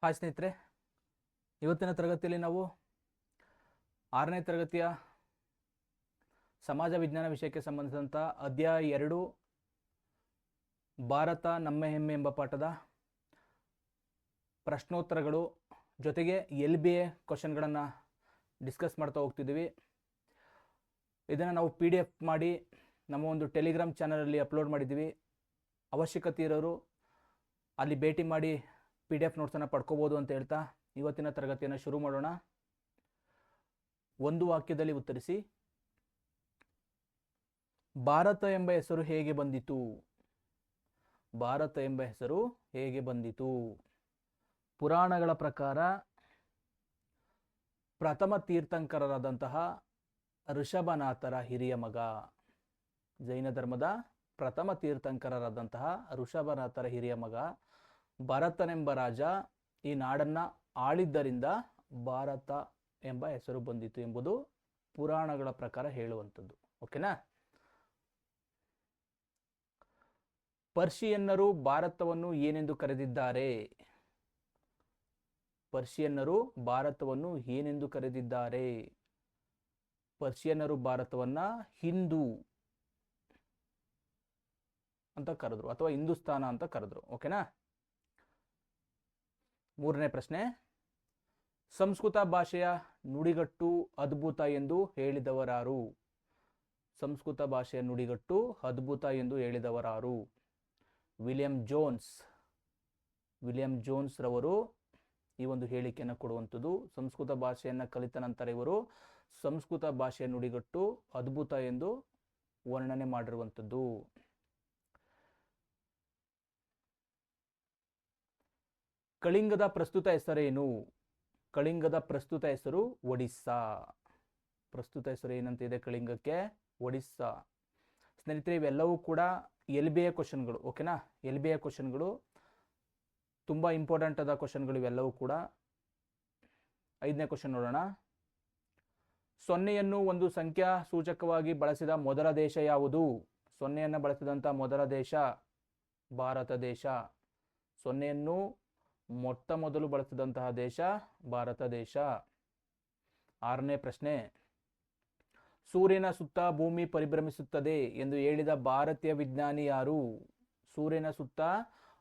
Hi ಸ್ನೇಹಿತರೆ, ಇವತ್ತಿನ ತರಗತಿಯಲ್ಲಿ ನಾವು 6ನೇ ತರಗತಿಯ ಸಮಾಜ ವಿಜ್ಞಾನ ವಿಷಯಕ್ಕೆ ಸಂಬಂಧಿಸಿದಂಥ ಅಧ್ಯಾಯ 2 ಭಾರತ ನಮ್ಮ ಹೆಮ್ಮೆ ಎಂಬ ಪಾಠದ ಪ್ರಶ್ನೋತ್ತರಗಳು ಜೊತೆಗೆ LBA ಕ್ವಶನ್ಗಳನ್ನು ಡಿಸ್ಕಸ್ ಮಾಡ್ತಾ ಹೋಗ್ತಿದ್ದೀವಿ. ಇದನ್ನು ನಾವು PDF ಮಾಡಿ ನಮ್ಮ ಒಂದು ಟೆಲಿಗ್ರಾಮ್ ಚಾನಲಲ್ಲಿ ಅಪ್ಲೋಡ್ ಮಾಡಿದ್ದೀವಿ. ಅವಶ್ಯಕತೆ ಇರೋರು ಅಲ್ಲಿ ಭೇಟಿ ಮಾಡಿ PDF ನೋಟ್ಸನ್ನು ಪಡ್ಕೋಬೋದು ಅಂತ ಹೇಳ್ತಾ ಇವತ್ತಿನ ತರಗತಿಯನ್ನು ಶುರು ಮಾಡೋಣ. ಒಂದು ವಾಕ್ಯದಲ್ಲಿ ಉತ್ತರಿಸಿ. ಭಾರತ ಎಂಬ ಹೆಸರು ಹೇಗೆ ಬಂದಿತು? ಭಾರತ ಎಂಬ ಹೆಸರು ಹೇಗೆ ಬಂದಿತು? ಪುರಾಣಗಳ ಪ್ರಕಾರ ಪ್ರಥಮ ತೀರ್ಥಂಕರರಾದಂತಹ ಋಷಭನಾಥರ ಹಿರಿಯ ಮಗ. ಜೈನ ಧರ್ಮದ ಪ್ರಥಮ ತೀರ್ಥಂಕರರಾದಂತಹ ಋಷಭನಾಥರ ಹಿರಿಯ ಮಗ ಭರತನೆಂಬ ರಾಜ ಈ ನಾಡನ್ನು ಆಳಿದ್ದರಿಂದ ಭಾರತ ಎಂಬ ಹೆಸರು ಬಂದಿತು ಎಂಬುದು ಪುರಾಣಗಳ ಪ್ರಕಾರ ಹೇಳುವಂಥದ್ದು. ಓಕೆನಾ? ಪರ್ಷಿಯನ್ನರು ಭಾರತವನ್ನು ಏನೆಂದು ಕರೆದಿದ್ದಾರೆ? ಪರ್ಷಿಯನ್ನರು ಭಾರತವನ್ನು ಏನೆಂದು ಕರೆದಿದ್ದಾರೆ? ಪರ್ಷಿಯನ್ನರು ಭಾರತವನ್ನ ಹಿಂದೂ ಅಂತ ಕರೆದ್ರು ಅಥವಾ ಹಿಂದೂಸ್ತಾನ ಅಂತ ಕರೆದ್ರು. ಓಕೆನಾ? ಮೂರನೇ ಪ್ರಶ್ನೆ, ಸಂಸ್ಕೃತ ಭಾಷೆಯ ನುಡಿಗಟ್ಟು ಅದ್ಭುತ ಎಂದು ಹೇಳಿದವರಾರು? ಸಂಸ್ಕೃತ ಭಾಷೆಯ ನುಡಿಗಟ್ಟು ಅದ್ಭುತ ಎಂದು ಹೇಳಿದವರಾರು? ವಿಲಿಯಂ ಜೋನ್ಸ್ ರವರು ಈ ಒಂದು ಹೇಳಿಕೆಯನ್ನು ಕೊಡುವಂಥದ್ದು. ಸಂಸ್ಕೃತ ಭಾಷೆಯನ್ನು ಕಲಿತ ನಂತರ ಇವರು ಸಂಸ್ಕೃತ ಭಾಷೆಯ ನುಡಿಗಟ್ಟು ಅದ್ಭುತ ಎಂದು ವರ್ಣನೆ ಮಾಡಿರುವಂಥದ್ದು. ಕಳಿಂಗದ ಪ್ರಸ್ತುತ ಹೆಸರೇನು? ಕಳಿಂಗದ ಪ್ರಸ್ತುತ ಹೆಸರು ಒಡಿಸ್ಸಾ. ಪ್ರಸ್ತುತ ಹೆಸರು ಏನಂತ ಇದೆ ಕಳಿಂಗಕ್ಕೆ? ಒಡಿಸ್ಸಾ. ಸ್ನೇಹಿತರೆ, ಇವೆಲ್ಲವೂ ಕೂಡ LBA ಕ್ವಶನ್ಗಳು. ಓಕೆನಾ? LBA ಕ್ವಶನ್ಗಳು ತುಂಬ ಇಂಪಾರ್ಟೆಂಟ್ ಆದ ಕ್ವಶನ್ಗಳು ಇವೆಲ್ಲವೂ ಕೂಡ. 5ನೇ ಕ್ವಶನ್ ನೋಡೋಣ. ಸೊನ್ನೆಯನ್ನು ಒಂದು ಸಂಖ್ಯಾ ಸೂಚಕವಾಗಿ ಬಳಸಿದ ಮೊದಲ ದೇಶ ಯಾವುದು? ಸೊನ್ನೆಯನ್ನು ಬಳಸಿದಂಥ ಮೊದಲ ದೇಶ ಭಾರತ ದೇಶ. ಸೊನ್ನೆಯನ್ನು ಮೊಟ್ಟ ಮೊದಲು ಬಳಸಿದಂತಹ ದೇಶ ಭಾರತ ದೇಶ. 6ನೇ ಪ್ರಶ್ನೆ, ಸೂರ್ಯನ ಸುತ್ತ ಭೂಮಿ ಪರಿಭ್ರಮಿಸುತ್ತದೆ ಎಂದು ಹೇಳಿದ ಭಾರತೀಯ ವಿಜ್ಞಾನಿ ಯಾರು? ಸೂರ್ಯನ ಸುತ್ತ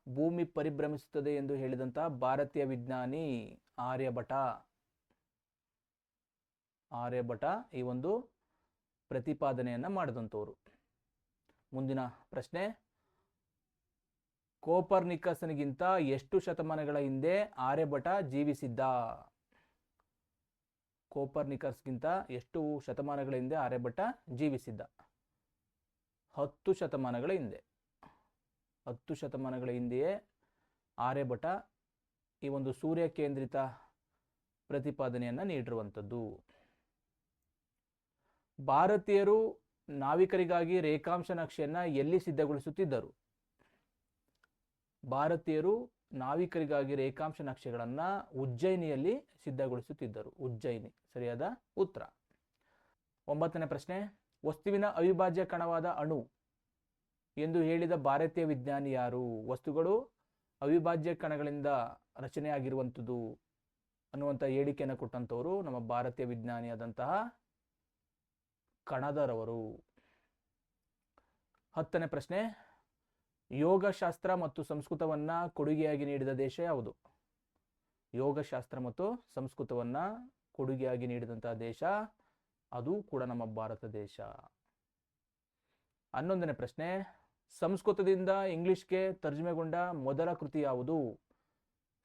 ಭೂಮಿ ಪರಿಭ್ರಮಿಸುತ್ತದೆ ಎಂದು ಹೇಳಿದಂತಹ ಭಾರತೀಯ ವಿಜ್ಞಾನಿ ಆರ್ಯಭಟ. ಆರ್ಯಭಟ ಈ ಒಂದು ಪ್ರತಿಪಾದನೆಯನ್ನ ಮಾಡಿದಂಥವ್ರು. ಮುಂದಿನ ಪ್ರಶ್ನೆ, ಕೋಪರ್ನಿಕಸ್ನಿಗಿಂತ ಎಷ್ಟು ಶತಮಾನಗಳ ಹಿಂದೆ ಆರ್ಯಭಟ ಜೀವಿಸಿದ್ದ? ಕೋಪರ್ನಿಕಸ್ಗಿಂತ ಎಷ್ಟು ಶತಮಾನಗಳ ಹಿಂದೆ ಆರ್ಯಭಟ ಜೀವಿಸಿದ್ದ? 10 ಶತಮಾನಗಳ ಹಿಂದೆ. 10 ಶತಮಾನಗಳ ಹಿಂದೆಯೇ ಆರ್ಯಭಟ ಈ ಒಂದು ಸೂರ್ಯ ಕೇಂದ್ರಿತ ಪ್ರತಿಪಾದನೆಯನ್ನು ನೀಡಿರುವಂಥದ್ದು. ಭಾರತೀಯರು ನಾವಿಕರಿಗಾಗಿ ರೇಖಾಂಶ ನಕ್ಷೆಯನ್ನು ಎಲ್ಲಿ ಸಿದ್ಧಗೊಳಿಸುತ್ತಿದ್ದರು? ಭಾರತೀಯರು ನಾವಿಕರಿಗಾಗಿ ರೇಖಾಂಶ ನಕ್ಷೆಗಳನ್ನು ಉಜ್ಜಯಿನಿಯಲ್ಲಿ ಸಿದ್ಧಗೊಳಿಸುತ್ತಿದ್ದರು. ಉಜ್ಜಯಿನಿ ಸರಿಯಾದ ಉತ್ತರ. 9ನೇ ಪ್ರಶ್ನೆ, ವಸ್ತುವಿನ ಅವಿಭಾಜ್ಯ ಕಣವಾದ ಅಣು ಎಂದು ಹೇಳಿದ ಭಾರತೀಯ ವಿಜ್ಞಾನಿ ಯಾರು? ವಸ್ತುಗಳು ಅವಿಭಾಜ್ಯ ಕಣಗಳಿಂದ ರಚನೆಯಾಗಿರುವಂಥದ್ದು ಅನ್ನುವಂಥ ಹೇಳಿಕೆಯನ್ನು ಕೊಟ್ಟಂಥವರು ನಮ್ಮ ಭಾರತೀಯ ವಿಜ್ಞಾನಿಯಾದಂತಹ ಕಣದರವರು. 10ನೇ ಪ್ರಶ್ನೆ, ಯೋಗಶಾಸ್ತ್ರ ಮತ್ತು ಸಂಸ್ಕೃತವನ್ನ ಕೊಡುಗೆಯಾಗಿ ನೀಡಿದ ದೇಶ ಯಾವುದು? ಯೋಗಶಾಸ್ತ್ರ ಮತ್ತು ಸಂಸ್ಕೃತವನ್ನ ಕೊಡುಗೆಯಾಗಿ ನೀಡಿದಂತಹ ದೇಶ ಅದು ಕೂಡ ನಮ್ಮ ಭಾರತ ದೇಶ. 11ನೇ ಪ್ರಶ್ನೆ, ಸಂಸ್ಕೃತದಿಂದ ಇಂಗ್ಲಿಷ್ಗೆ ತರ್ಜುಮೆಗೊಂಡ ಮೊದಲ ಕೃತಿ ಯಾವುದು?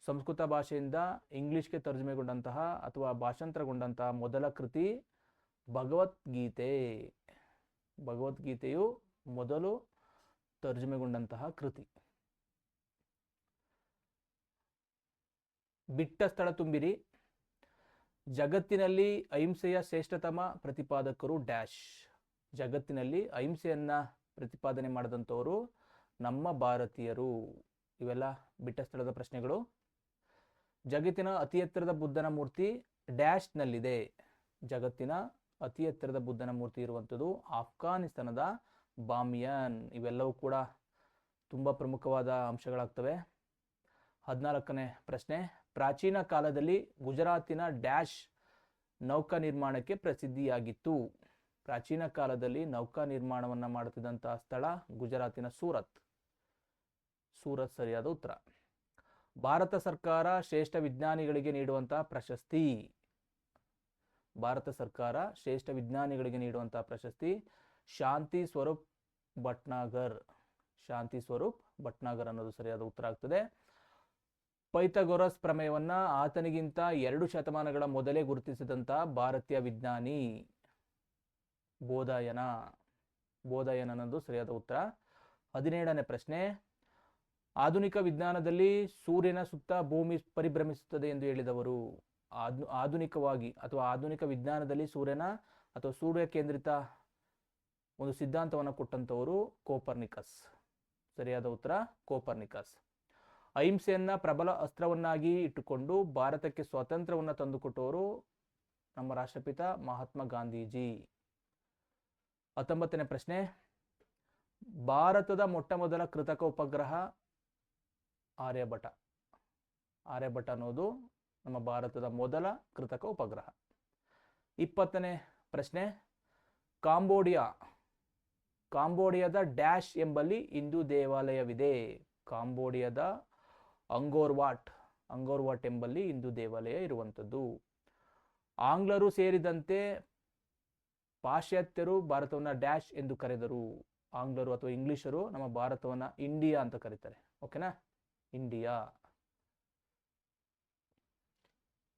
ಸಂಸ್ಕೃತ ಭಾಷೆಯಿಂದ ಇಂಗ್ಲಿಷ್ಗೆ ತರ್ಜುಮೆಗೊಂಡಂತಹ ಅಥವಾ ಭಾಷಾಂತರಗೊಂಡಂತಹ ಮೊದಲ ಕೃತಿ ಭಗವದ್ಗೀತೆ. ಭಗವದ್ಗೀತೆಯು ಮೊದಲು ತರ್ಜುಮೆಗೊಂಡಂತಹ ಕೃತಿ. ಬಿಟ್ಟ ಸ್ಥಳ ತುಂಬಿರಿ. ಜಗತ್ತಿನಲ್ಲಿ ಅಹಿಂಸೆಯ ಶ್ರೇಷ್ಠತಮ ಪ್ರತಿಪಾದಕರು ಡ್ಯಾಶ್. ಜಗತ್ತಿನಲ್ಲಿ ಅಹಿಂಸೆಯನ್ನ ಪ್ರತಿಪಾದನೆ ಮಾಡಿದಂಥವರು ನಮ್ಮ ಭಾರತೀಯರು. ಇವೆಲ್ಲ ಬಿಟ್ಟ ಸ್ಥಳದ ಪ್ರಶ್ನೆಗಳು. ಜಗತ್ತಿನ ಅತಿ ಎತ್ತರದ ಬುದ್ಧನ ಮೂರ್ತಿ ಡ್ಯಾಶ್ನಲ್ಲಿದೆ. ಜಗತ್ತಿನ ಅತಿ ಎತ್ತರದ ಬುದ್ಧನ ಮೂರ್ತಿ ಇರುವಂಥದ್ದು ಆಫ್ಘಾನಿಸ್ತಾನದ ಬಾಮಿಯಾನ್. ಇವೆಲ್ಲವೂ ಕೂಡ ತುಂಬ ಪ್ರಮುಖವಾದ ಅಂಶಗಳಾಗ್ತವೆ. 14ನೇ ಪ್ರಶ್ನೆ, ಪ್ರಾಚೀನ ಕಾಲದಲ್ಲಿ ಗುಜರಾತಿನ ಡ್ಯಾಶ್ ನೌಕಾ ನಿರ್ಮಾಣಕ್ಕೆ ಪ್ರಸಿದ್ಧಿಯಾಗಿತ್ತು. ಪ್ರಾಚೀನ ಕಾಲದಲ್ಲಿ ನೌಕಾ ನಿರ್ಮಾಣವನ್ನು ಮಾಡುತ್ತಿದ್ದಂತಹ ಸ್ಥಳ ಗುಜರಾತಿನ ಸೂರತ್. ಸೂರತ್ ಸರಿಯಾದ ಉತ್ತರ. ಭಾರತ ಸರ್ಕಾರ ಶ್ರೇಷ್ಠ ವಿಜ್ಞಾನಿಗಳಿಗೆ ನೀಡುವಂತಹ ಪ್ರಶಸ್ತಿ. ಭಾರತ ಸರ್ಕಾರ ಶ್ರೇಷ್ಠ ವಿಜ್ಞಾನಿಗಳಿಗೆ ನೀಡುವಂತಹ ಪ್ರಶಸ್ತಿ ಶಾಂತಿ ಸ್ವರೂಪ್ ಭಟ್ನಾಗರ್. ಶಾಂತಿ ಸ್ವರೂಪ್ ಭಟ್ನಾಗರ್ ಅನ್ನೋದು ಸರಿಯಾದ ಉತ್ತರ ಆಗ್ತದೆ. ಪೈಥಾಗೊರಸ್ ಪ್ರಮೇಯವನ್ನ ಆತನಿಗಿಂತ 2 ಶತಮಾನಗಳ ಮೊದಲೇ ಗುರುತಿಸಿದಂತಹ ಭಾರತೀಯ ವಿಜ್ಞಾನಿ ಬೋಧಾಯನ. ಬೋಧಾಯನ ಅನ್ನೋದು ಸರಿಯಾದ ಉತ್ತರ. 17ನೇ ಪ್ರಶ್ನೆ, ಆಧುನಿಕ ವಿಜ್ಞಾನದಲ್ಲಿ ಸೂರ್ಯನ ಸುತ್ತ ಭೂಮಿ ಪರಿಭ್ರಮಿಸುತ್ತದೆ ಎಂದು ಹೇಳಿದವರು. ಆಧುನಿಕವಾಗಿ ಅಥವಾ ಆಧುನಿಕ ವಿಜ್ಞಾನದಲ್ಲಿ ಸೂರ್ಯನ ಅಥವಾ ಸೂರ್ಯ ಕೇಂದ್ರಿತ ಒಂದು ಸಿದ್ಧಾಂತವನ್ನು ಕೊಟ್ಟಂತವರು ಕೋಪರ್ನಿಕಸ್. ಸರಿಯಾದ ಉತ್ತರ ಕೋಪರ್ನಿಕಸ್. ಅಹಿಂಸೆಯನ್ನ ಪ್ರಬಲ ಅಸ್ತ್ರವನ್ನಾಗಿ ಇಟ್ಟುಕೊಂಡು ಭಾರತಕ್ಕೆ ಸ್ವಾತಂತ್ರ್ಯವನ್ನು ತಂದುಕೊಟ್ಟವರು ನಮ್ಮ ರಾಷ್ಟ್ರಪಿತ ಮಹಾತ್ಮ ಗಾಂಧೀಜಿ. 19ನೇ ಪ್ರಶ್ನೆ, ಭಾರತದ ಮೊಟ್ಟ ಮೊದಲ ಕೃತಕ ಉಪಗ್ರಹ ಆರ್ಯಭಟ. ಆರ್ಯಭಟ ಅನ್ನೋದು ನಮ್ಮ ಭಾರತದ ಮೊದಲ ಕೃತಕ ಉಪಗ್ರಹ. 20ನೇ ಪ್ರಶ್ನೆ, ಕಾಂಬೋಡಿಯಾದ ಡ್ಯಾಶ್ ಎಂಬಲ್ಲಿ ಹಿಂದೂ ದೇವಾಲಯವಿದೆ. ಕಾಂಬೋಡಿಯಾದ ಅಂಗೋರ್ವಾಟ್ ಎಂಬಲ್ಲಿ ಹಿಂದೂ ದೇವಾಲಯ ಇರುವಂಥದ್ದು. ಆಂಗ್ಲರು ಸೇರಿದಂತೆ ಪಾಶ್ಚಾತ್ಯರು ಭಾರತವನ್ನ ಡ್ಯಾಶ್ ಎಂದು ಕರೆದರು. ಆಂಗ್ಲರು ಅಥವಾ ಇಂಗ್ಲಿಷರು ನಮ್ಮ ಭಾರತವನ್ನ ಇಂಡಿಯಾ ಅಂತ ಕರೀತಾರೆ. ಓಕೆನಾ, ಇಂಡಿಯಾ.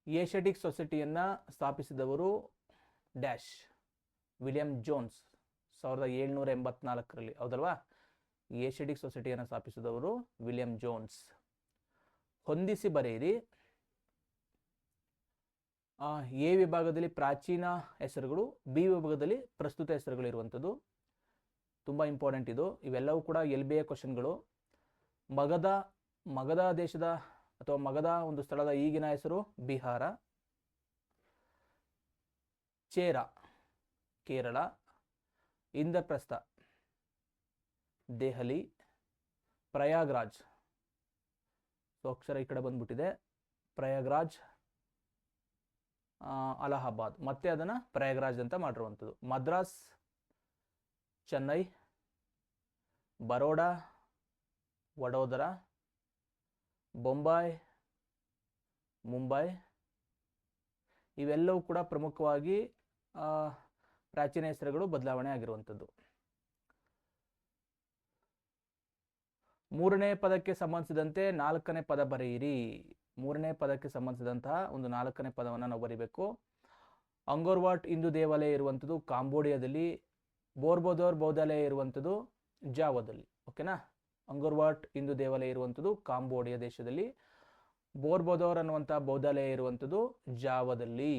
ಏಷ್ಯಾಟಿಕ್ ಸೊಸೈಟಿಯನ್ನ ಸ್ಥಾಪಿಸಿದವರು ಡ್ಯಾಶ್ ವಿಲಿಯಂ ಜೋನ್ಸ್ 1784ರಲ್ಲಿ. ಹೌದಲ್ವಾ? ಏಷ್ಯಾಟಿಕ್ ಸೊಸೈಟಿಯನ್ನು ಸ್ಥಾಪಿಸಿದವರು ವಿಲಿಯಂ ಜೋನ್ಸ್. ಹೊಂದಿಸಿ ಬರೆಯಿರಿ. ಎ ವಿಭಾಗದಲ್ಲಿ ಪ್ರಾಚೀನ ಹೆಸರುಗಳು, ಬಿ ವಿಭಾಗದಲ್ಲಿ ಪ್ರಸ್ತುತ ಹೆಸರುಗಳು ಇರುವಂಥದ್ದು. ತುಂಬ ಇಂಪಾರ್ಟೆಂಟ್ ಇದು. ಇವೆಲ್ಲವೂ ಕೂಡ LBA ಕ್ವಶನ್ಗಳು. ಮಗಧ ದೇಶದ ಅಥವಾ ಮಗಧ ಒಂದು ಸ್ಥಳದ ಈಗಿನ ಹೆಸರು ಬಿಹಾರ. ಚೇರ ಕೇರಳ. ಇಂದ್ರಪ್ರಸ್ಥ ದೆಹಲಿ. ಪ್ರಯಾಗ್ರಾಜ್, ಅಕ್ಷರ ಈ ಕಡೆ ಬಂದ್ಬಿಟ್ಟಿದೆ, ಪ್ರಯಾಗ್ರಾಜ್ ಅಲಹಾಬಾದ್. ಮತ್ತೆ ಅದನ್ನು ಪ್ರಯಾಗ್ರಾಜ್ ಅಂತ ಮಾಡಿರುವಂಥದ್ದು. ಮದ್ರಾಸ್, ಚೆನ್ನೈ, ಬರೋಡಾ, ವಡೋದರ, ಬೊಂಬಾಯ್, ಮುಂಬೈ. ಇವೆಲ್ಲವೂ ಕೂಡ ಪ್ರಮುಖವಾಗಿ ಪ್ರಾಚೀನ ಹೆಸರುಗಳು ಬದಲಾವಣೆ ಆಗಿರುವಂಥದ್ದು. 3ನೇ ಪದಕ್ಕೆ ಸಂಬಂಧಿಸಿದಂತೆ 4ನೇ ಪದ ಬರೆಯಿರಿ. 3ನೇ ಪದಕ್ಕೆ ಸಂಬಂಧಿಸಿದಂತಹ ಒಂದು 4ನೇ ಪದವನ್ನು ನಾವು ಬರೀಬೇಕು. ಅಂಗೋರ್ವಾಟ್ ಹಿಂದೂ ದೇವಾಲಯ ಇರುವಂಥದ್ದು ಕಾಂಬೋಡಿಯಾದಲ್ಲಿ. ಬೋರ್ಬೋದೋರ್ ಬೌದ್ಧಾಲಯ ಇರುವಂಥದ್ದು ಜಾವದಲ್ಲಿ. ಓಕೆನಾ, ಅಂಗೋರ್ವಾಟ್ ಹಿಂದೂ ದೇವಾಲಯ ಇರುವಂಥದ್ದು ಕಾಂಬೋಡಿಯಾ ದೇಶದಲ್ಲಿ. ಬೋರ್ಬೋದೋರ್ ಅನ್ನುವಂಥ ಬೌದ್ಧಾಲಯ ಇರುವಂಥದ್ದು ಜಾವದಲ್ಲಿ.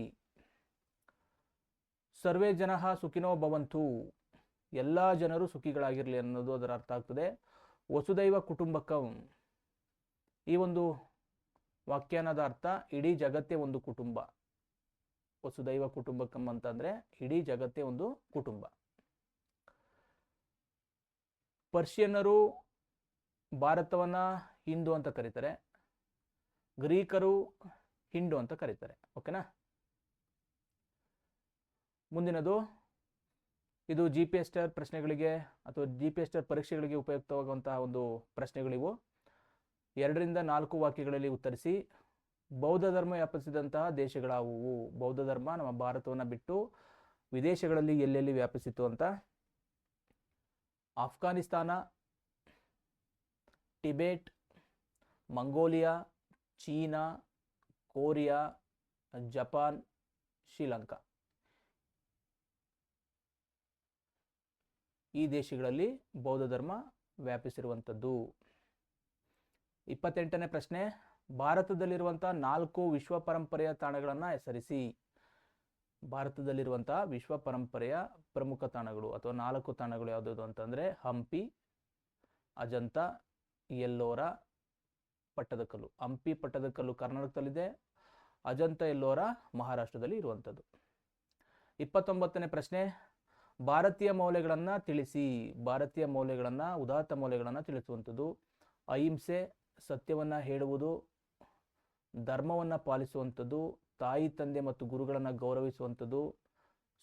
ಸರ್ವೇ ಜನಃ ಸುಖಿನೋ ಭವಂತು, ಎಲ್ಲ ಜನರು ಸುಖಿಗಳಾಗಿರಲಿ ಅನ್ನೋದು ಅದರ ಅರ್ಥ ಆಗ್ತದೆ. ವಸುದೈವ ಕುಟುಂಬಕಂ, ಈ ಒಂದು ವ್ಯಾಖ್ಯಾನದ ಅರ್ಥ ಇಡೀ ಜಗತ್ತೇ ಒಂದು ಕುಟುಂಬ. ವಸುದೈವ ಕುಟುಂಬಕಂ ಅಂತಂದ್ರೆ ಇಡೀ ಜಗತ್ತೇ ಒಂದು ಕುಟುಂಬ. ಪರ್ಷಿಯನ್ನರು ಭಾರತವನ್ನ ಹಿಂದೂ ಅಂತ ಕರೀತಾರೆ. ಗ್ರೀಕರು ಹಿಂಡು ಅಂತ ಕರೀತಾರೆ. ಓಕೆನಾ. ಮುಂದಿನದು, ಇದು GPS ಸ್ಟಾರ್ ಪ್ರಶ್ನೆಗಳಿಗೆ ಅಥವಾ GPS ಸ್ಟಾರ್ ಪರೀಕ್ಷೆಗಳಿಗೆ ಉಪಯುಕ್ತವಾಗುವಂತಹ ಒಂದು ಪ್ರಶ್ನೆಗಳಿವು. 2ರಿಂದ 4 ವಾಕ್ಯಗಳಲ್ಲಿ ಉತ್ತರಿಸಿ. ಬೌದ್ಧ ಧರ್ಮ ವ್ಯಾಪಿಸಿದಂತಹ ದೇಶಗಳಾವುವು? ಬೌದ್ಧ ಧರ್ಮ ನಮ್ಮ ಭಾರತವನ್ನು ಬಿಟ್ಟು ವಿದೇಶಗಳಲ್ಲಿ ಎಲ್ಲೆಲ್ಲಿ ವ್ಯಾಪಿಸಿತು ಅಂತ. Afghanistan, Tibet, Mongolia, China, Korea, Japan, Sri Lanka. ಈ ದೇಶಗಳಲ್ಲಿ ಬೌದ್ಧ ಧರ್ಮ ವ್ಯಾಪಿಸಿರುವಂಥದ್ದು. 28ನೇ ಪ್ರಶ್ನೆ, ಭಾರತದಲ್ಲಿರುವಂತಹ 4 ವಿಶ್ವ ಪರಂಪರೆಯ ತಾಣಗಳನ್ನು ಹೆಸರಿಸಿ. ಭಾರತದಲ್ಲಿರುವಂತಹ ವಿಶ್ವ ಪರಂಪರೆಯ ಪ್ರಮುಖ ತಾಣಗಳು ಅಥವಾ 4 ತಾಣಗಳು ಯಾವುದಾದ್ರು ಅಂತಂದ್ರೆ ಹಂಪಿ, ಅಜಂತ, ಎಲ್ಲೋರ, ಪಟ್ಟದಕಲ್ಲು. ಹಂಪಿ, ಪಟ್ಟದಕಲ್ಲು ಕರ್ನಾಟಕದಲ್ಲಿದೆ. ಅಜಂತ, ಎಲ್ಲೋರ ಮಹಾರಾಷ್ಟ್ರದಲ್ಲಿ ಇರುವಂಥದ್ದು. 29ನೇ ಪ್ರಶ್ನೆ, ಭಾರತೀಯ ಮೌಲ್ಯಗಳನ್ನು ತಿಳಿಸಿ. ಭಾರತೀಯ ಮೌಲ್ಯಗಳನ್ನು, ಉದಾತ್ತ ಮೌಲ್ಯಗಳನ್ನು ತಿಳಿಸುವಂಥದ್ದು. ಅಹಿಂಸೆ, ಸತ್ಯವನ್ನು ಹೇಳುವುದು, ಧರ್ಮವನ್ನು ಪಾಲಿಸುವಂಥದ್ದು, ತಾಯಿ ತಂದೆ ಮತ್ತು ಗುರುಗಳನ್ನು ಗೌರವಿಸುವಂಥದ್ದು,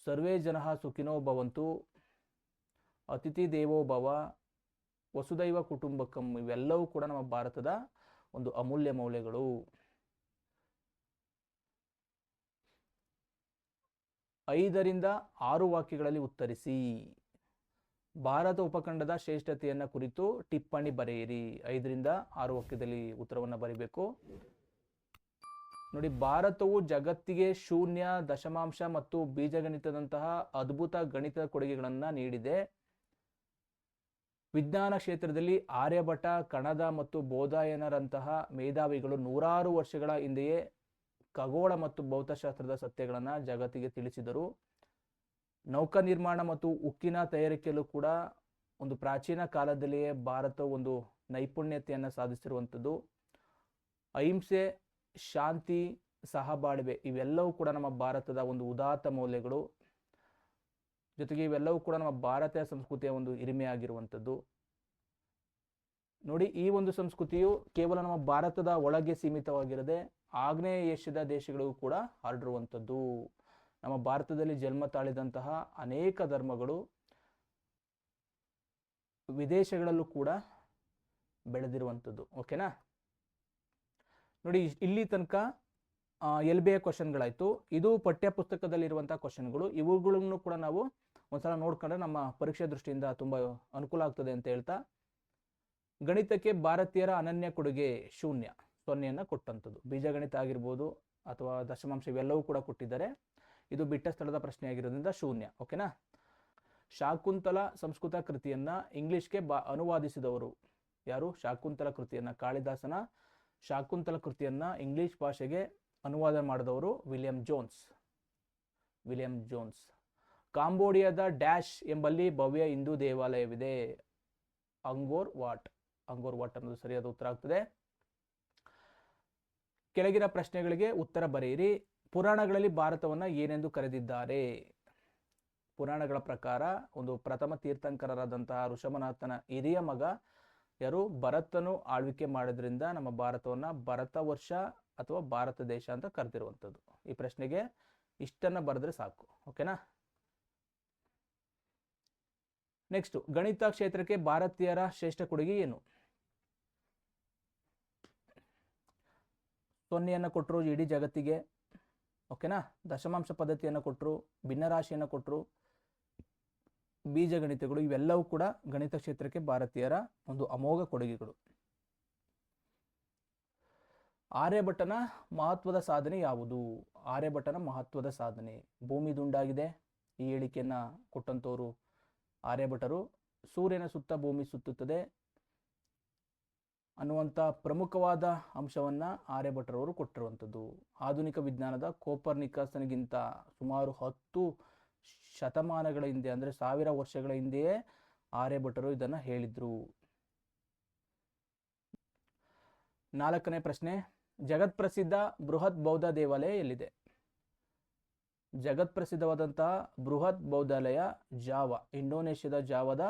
ಸರ್ವೇ ಜನಃ ಸುಖಿನೋ ಭವಂತು, ಅತಿಥಿ ದೇವೋ ಭವ, ವಸುದೈವ ಕುಟುಂಬಕಂ, ಇವೆಲ್ಲವೂ ಕೂಡ ನಮ್ಮ ಭಾರತದ ಒಂದು ಅಮೂಲ್ಯ ಮೌಲ್ಯಗಳು. 5ರಿಂದ 6 ವಾಕ್ಯಗಳಲ್ಲಿ ಉತ್ತರಿಸಿ. ಭಾರತ ಉಪಖಂಡದ ಶ್ರೇಷ್ಠತೆಯನ್ನು ಕುರಿತು ಟಿಪ್ಪಣಿ ಬರೆಯಿರಿ. 5ರಿಂದ 6 ವಾಕ್ಯದಲ್ಲಿ ಉತ್ತರವನ್ನು ಬರೀಬೇಕು. ನೋಡಿ, ಭಾರತವು ಜಗತ್ತಿಗೆ ಶೂನ್ಯ, ದಶಮಾಂಶ ಮತ್ತು ಬೀಜಗಣಿತದಂತಹ ಅದ್ಭುತ ಗಣಿತದ ಕೊಡುಗೆಗಳನ್ನು ನೀಡಿದೆ. ವಿಜ್ಞಾನ ಕ್ಷೇತ್ರದಲ್ಲಿ ಆರ್ಯಭಟ, ಕಣದ ಮತ್ತು ಬೋಧಾಯನರಂತಹ ಮೇಧಾವಿಗಳು ನೂರಾರು ವರ್ಷಗಳ ಹಿಂದೆಯೇ ಖಗೋಳ ಮತ್ತು ಭೌತಶಾಸ್ತ್ರದ ಸತ್ಯಗಳನ್ನು ಜಗತ್ತಿಗೆ ತಿಳಿಸಿದರು. ನೌಕಾ ನಿರ್ಮಾಣ ಮತ್ತು ಉಕ್ಕಿನ ತಯಾರಿಕೆಯಲ್ಲೂ ಕೂಡ ಒಂದು ಪ್ರಾಚೀನ ಕಾಲದಲ್ಲಿಯೇ ಭಾರತ ಒಂದು ನೈಪುಣ್ಯತೆಯನ್ನು ಸಾಧಿಸಿರುವಂಥದ್ದು. ಅಹಿಂಸೆ, ಶಾಂತಿ, ಸಹಬಾಳ್ವೆ ಇವೆಲ್ಲವೂ ಕೂಡ ನಮ್ಮ ಭಾರತದ ಒಂದು ಉದಾತ್ತ ಮೌಲ್ಯಗಳು. ಜೊತೆಗೆ ಇವೆಲ್ಲವೂ ಕೂಡ ನಮ್ಮ ಭಾರತೀಯ ಸಂಸ್ಕೃತಿಯ ಒಂದು ಹಿರಿಮೆಯಾಗಿರುವಂಥದ್ದು. ನೋಡಿ, ಈ ಒಂದು ಸಂಸ್ಕೃತಿಯು ಕೇವಲ ನಮ್ಮ ಭಾರತದ ಒಳಗೆ ಸೀಮಿತವಾಗಿರದೆ ಆಗ್ನೇಯ ಏಷ್ಯಾದ ದೇಶಗಳಿಗೂ ಕೂಡ ಹರಡಿರುವಂಥದ್ದು. ನಮ್ಮ ಭಾರತದಲ್ಲಿ ಜನ್ಮ ತಾಳಿದಂತಹ ಅನೇಕ ಧರ್ಮಗಳು ವಿದೇಶಗಳಲ್ಲೂ ಕೂಡ ಬೆಳೆದಿರುವಂಥದ್ದು. ಓಕೆನಾ? ನೋಡಿ, ಇಲ್ಲಿ ತನಕ LBA ಕ್ವಶನ್ಗಳಾಯಿತು. ಇದು ಪಠ್ಯ ಪುಸ್ತಕದಲ್ಲಿರುವಂಥ ಕ್ವಶನ್ಗಳು. ಇವುಗಳನ್ನು ಕೂಡ ನಾವು ಒಂದ್ಸಲ ನೋಡ್ಕೊಂಡ್ರೆ ನಮ್ಮ ಪರೀಕ್ಷೆ ದೃಷ್ಟಿಯಿಂದ ತುಂಬ ಅನುಕೂಲ ಆಗ್ತದೆ ಅಂತ ಹೇಳ್ತಾ, ಗಣಿತಕ್ಕೆ ಭಾರತೀಯರ ಅನನ್ಯ ಕೊಡುಗೆ ಶೂನ್ಯ, 0ಯನ್ನು ಕೊಟ್ಟಂಥದ್ದು. ಬೀಜಗಣಿತ ಆಗಿರ್ಬೋದು ಅಥವಾ ದಶಮಾಂಶ ಇವೆಲ್ಲವೂ ಕೂಡ ಕೊಟ್ಟಿದ್ದಾರೆ. ಇದು ಬಿಟ್ಟ ಸ್ಥಳದ ಪ್ರಶ್ನೆ ಆಗಿರೋದ್ರಿಂದ ಶೂನ್ಯ. ಓಕೆನಾ? ಶಾಕುಂತಲ ಸಂಸ್ಕೃತ ಕೃತಿಯನ್ನು ಇಂಗ್ಲಿಷ್ಗೆ ಅನುವಾದಿಸಿದವರು ಯಾರು? ಶಾಕುಂತಲ ಕೃತಿಯನ್ನು, ಕಾಳಿದಾಸನ ಶಾಕುಂತಲ ಕೃತಿಯನ್ನು ಇಂಗ್ಲಿಷ್ ಭಾಷೆಗೆ ಅನುವಾದ ಮಾಡಿದವರು ವಿಲಿಯಂ ಜೋನ್ಸ್. ಕಾಂಬೋಡಿಯಾದ ಡ್ಯಾಶ್ ಎಂಬಲ್ಲಿ ಭವ್ಯ ಹಿಂದೂ ದೇವಾಲಯವಿದೆ. ಅಂಗೋರ್ ವಾಟ್ ಅನ್ನೋದು ಸರಿಯಾದ ಉತ್ತರ ಆಗ್ತದೆ. ಕೆಳಗಿನ ಪ್ರಶ್ನೆಗಳಿಗೆ ಉತ್ತರ ಬರೆಯಿರಿ. ಪುರಾಣಗಳಲ್ಲಿ ಭಾರತವನ್ನು ಏನೆಂದು ಕರೆದಿದ್ದಾರೆ? ಪುರಾಣಗಳ ಪ್ರಕಾರ ಒಂದು ಪ್ರಥಮ ತೀರ್ಥಂಕರರಾದಂತಹ ಋಷಭನಾಥನ ಹಿರಿಯ ಮಗ ಯಾರು? ಭರತನು ಆಳ್ವಿಕೆ ಮಾಡೋದ್ರಿಂದ ನಮ್ಮ ಭಾರತವನ್ನು ಭರತ ವರ್ಷ ಅಥವಾ ಭಾರತ ದೇಶ ಅಂತ ಕರೆದಿರುವಂಥದ್ದು. ಈ ಪ್ರಶ್ನೆಗೆ ಇಷ್ಟನ್ನು ಬರೆದ್ರೆ ಸಾಕು. ಓಕೆನಾ? ನೆಕ್ಸ್ಟ್, ಗಣಿತ ಕ್ಷೇತ್ರಕ್ಕೆ ಭಾರತೀಯರ ಶ್ರೇಷ್ಠ ಕೊಡುಗೆ ಏನು? 0ಯನ್ನು ಕೊಟ್ಟರು ಇಡೀ ಜಗತ್ತಿಗೆ. ಓಕೆನಾ? ದಶಮಾಂಶ ಪದ್ಧತಿಯನ್ನು ಕೊಟ್ಟರು, ಭಿನ್ನರಾಶಿಯನ್ನು ಕೊಟ್ಟರು, ಬೀಜಗಣಿತಗಳು ಇವೆಲ್ಲವೂ ಕೂಡ ಗಣಿತ ಕ್ಷೇತ್ರಕ್ಕೆ ಭಾರತೀಯರ ಒಂದು ಅಮೋಘ ಕೊಡುಗೆಗಳು. ಆರ್ಯಭಟನ ಮಹತ್ವದ ಸಾಧನೆ ಯಾವುದು? ಆರ್ಯಭಟನ ಮಹತ್ವದ ಸಾಧನೆ ಭೂಮಿ ದುಂಡಾಗಿದೆ. ಈ ಹೇಳಿಕೆಯನ್ನು ಕೊಟ್ಟಂಥವರು ಆರ್ಯಭಟರು. ಸೂರ್ಯನ ಸುತ್ತ ಭೂಮಿ ಸುತ್ತುತ್ತದೆ ಅನ್ನುವಂಥ ಪ್ರಮುಖವಾದ ಅಂಶವನ್ನು ಆರ್ಯಭಟರವರು ಕೊಟ್ಟಿರುವಂಥದ್ದು. ಆಧುನಿಕ ವಿಜ್ಞಾನದ ಕೋಪರ್ನಿಕಸ್ನಿಗಿಂತ ಸುಮಾರು 10 ಶತಮಾನಗಳ ಹಿಂದೆ, ಅಂದರೆ 1000 ವರ್ಷಗಳ ಹಿಂದೆಯೇ ಆರ್ಯಭಟರು ಇದನ್ನು ಹೇಳಿದ್ರು. 4ನೇ ಪ್ರಶ್ನೆ, ಜಗತ್ಪ್ರಸಿದ್ಧ ಬೃಹತ್ ಬೌದ್ಧ ದೇವಾಲಯ ಎಲ್ಲಿದೆ? ಜಗತ್ಪ್ರಸಿದ್ಧವಾದಂತಹ ಬೃಹತ್ ಬೌದ್ಧಾಲಯ ಜಾವಾ, ಇಂಡೋನೇಷ್ಯಾದ ಜಾವಾದ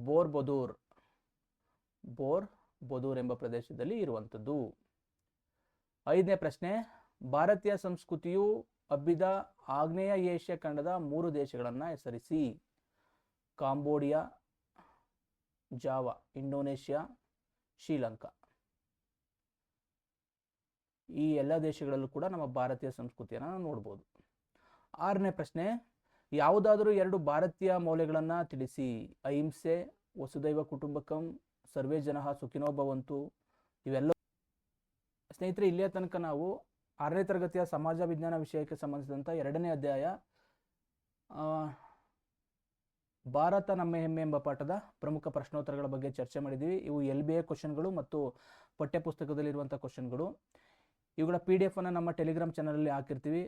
ಬೋರ್ ಬೊದೂರ್ ಎಂಬ ಪ್ರದೇಶದಲ್ಲಿ ಇರುವಂಥದ್ದು. 5ನೇ ಪ್ರಶ್ನೆ, ಭಾರತೀಯ ಸಂಸ್ಕೃತಿಯು ಹಬ್ಬಿದ ಆಗ್ನೇಯ ಏಷ್ಯಾ ಖಂಡದ 3 ದೇಶಗಳನ್ನು ಹೆಸರಿಸಿ. Cambodia, Java, Indonesia, Sri Lanka. ಈ ಎಲ್ಲ ದೇಶಗಳಲ್ಲೂ ಕೂಡ ನಮ್ಮ ಭಾರತೀಯ ಸಂಸ್ಕೃತಿಯನ್ನು ನಾವು ನೋಡ್ಬೋದು. 6ನೇ ಪ್ರಶ್ನೆ, ಯಾವುದಾದರೂ 2 ಭಾರತೀಯ ಮೌಲ್ಯಗಳನ್ನು ತಿಳಿಸಿ. ಅಹಿಂಸೆ, ವಸುದೈವ ಕುಟುಂಬಕಂ, ಸರ್ವೇ ಜನಃ ಸುಖಿನೋ ಭವಂತು ಇವೆಲ್ಲ. ಸ್ನೇಹಿತರೆ, ಇಲ್ಲಿಯ ತನಕ ನಾವು 6ನೇ ತರಗತಿಯ ಸಮಾಜ ವಿಜ್ಞಾನ ವಿಷಯಕ್ಕೆ ಸಂಬಂಧಿಸಿದಂಥ 2ನೇ ಅಧ್ಯಾಯ ಭಾರತ ನಮ್ಮ ಹೆಮ್ಮೆ ಎಂಬ ಪಾಠದ ಪ್ರಮುಖ ಪ್ರಶ್ನೋತ್ತರಗಳ ಬಗ್ಗೆ ಚರ್ಚೆ ಮಾಡಿದ್ದೀವಿ. ಇವು LBA ಕ್ವಶನ್ಗಳು ಮತ್ತು ಪಠ್ಯಪುಸ್ತಕದಲ್ಲಿರುವಂಥ ಕ್ವಶನ್ಗಳು. ಇವುಗಳ PDF ಅನ್ನು ನಮ್ಮ ಟೆಲಿಗ್ರಾಮ್ ಚಾನಲಲ್ಲಿ ಹಾಕಿರ್ತೀವಿ.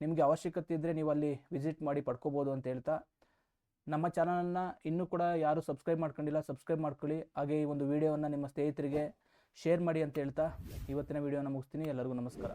ನಿಮಗೆ ಅವಶ್ಯಕತೆ ಇದ್ದರೆ ನೀವು ಅಲ್ಲಿ ವಿಸಿಟ್ ಮಾಡಿ ಪಡ್ಕೋಬೋದು ಅಂತ ಹೇಳ್ತಾ, ನಮ್ಮ ಚಾನಲನ್ನು ಇನ್ನೂ ಕೂಡ ಯಾರು ಸಬ್ಸ್ಕ್ರೈಬ್ ಮಾಡ್ಕೊಂಡಿಲ್ಲ, ಸಬ್ಸ್ಕ್ರೈಬ್ ಮಾಡ್ಕೊಳ್ಳಿ. ಹಾಗೆ ಈ ಒಂದು ವಿಡಿಯೋವನ್ನು ನಿಮ್ಮ ಸ್ನೇಹಿತರಿಗೆ ಶೇರ್ ಮಾಡಿ ಅಂತ ಹೇಳ್ತಾ ಇವತ್ತಿನ ವಿಡಿಯೋನ ಮುಗಿಸ್ತೀನಿ. ಎಲ್ಲರಿಗೂ ನಮಸ್ಕಾರ.